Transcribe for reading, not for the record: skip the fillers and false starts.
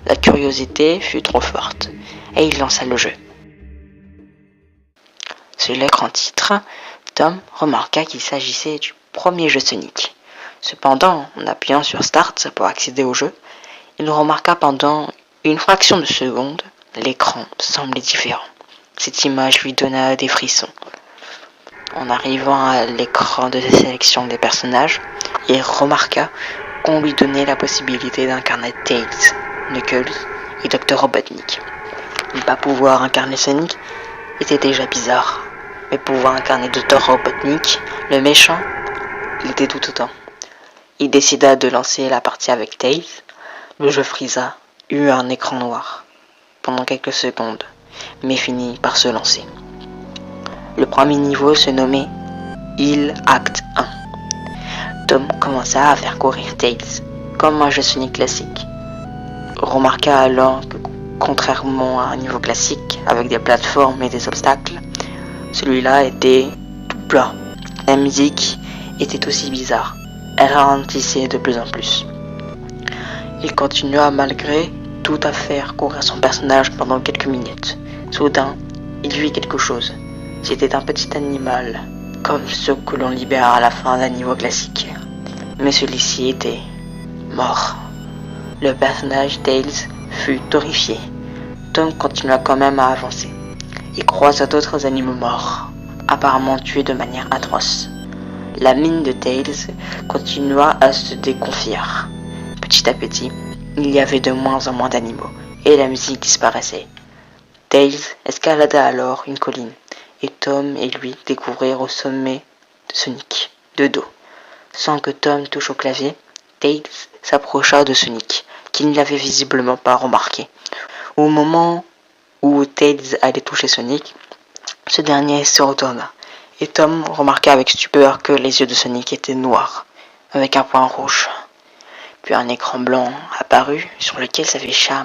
La curiosité fut trop forte, et il lança le jeu. Sur l'écran titre, Tom remarqua qu'il s'agissait du premier jeu Sonic. Cependant, en appuyant sur Start pour accéder au jeu, il remarqua pendant une fraction de seconde, l'écran semblait différent. Cette image lui donna des frissons. En arrivant à l'écran de sélection des personnages, il remarqua qu'on lui donnait la possibilité d'incarner Tails, Knuckles et Dr. Robotnik. Ne pas pouvoir incarner Sonic était déjà bizarre, mais pouvoir incarner Dr. Robotnik, le méchant, il était tout autant. Il décida de lancer la partie avec Tails. Le jeu Frieza eut un écran noir pendant quelques secondes, mais finit par se lancer. Le premier niveau se nommait Hill Act 1. Tom commença à faire courir Tails, comme un jeu Sonic classique. Remarqua alors que, contrairement à un niveau classique avec des plateformes et des obstacles, celui-là était tout plat. La musique était aussi bizarre, elle ralentissait de plus en plus. Il continua malgré tout à faire courir son personnage pendant quelques minutes. Soudain, il vit quelque chose. C'était un petit animal, comme ceux que l'on libère à la fin d'un niveau classique. Mais celui-ci était mort. Le personnage Tails fut horrifié. Tom continua quand même à avancer. Il croisa d'autres animaux morts, apparemment tués de manière atroce. La mine de Tails continua à se déconfier. Petit à petit, il y avait de moins en moins d'animaux, et la musique disparaissait. Tails escalada alors une colline, et Tom et lui découvrirent au sommet de Sonic, de dos. Sans que Tom touche au clavier, Tails s'approcha de Sonic, qui ne l'avait visiblement pas remarqué. Au moment où Tails allait toucher Sonic, ce dernier se retourna, et Tom remarqua avec stupeur que les yeux de Sonic étaient noirs, avec un point rouge. Puis un écran blanc apparut sur lequel s'afficha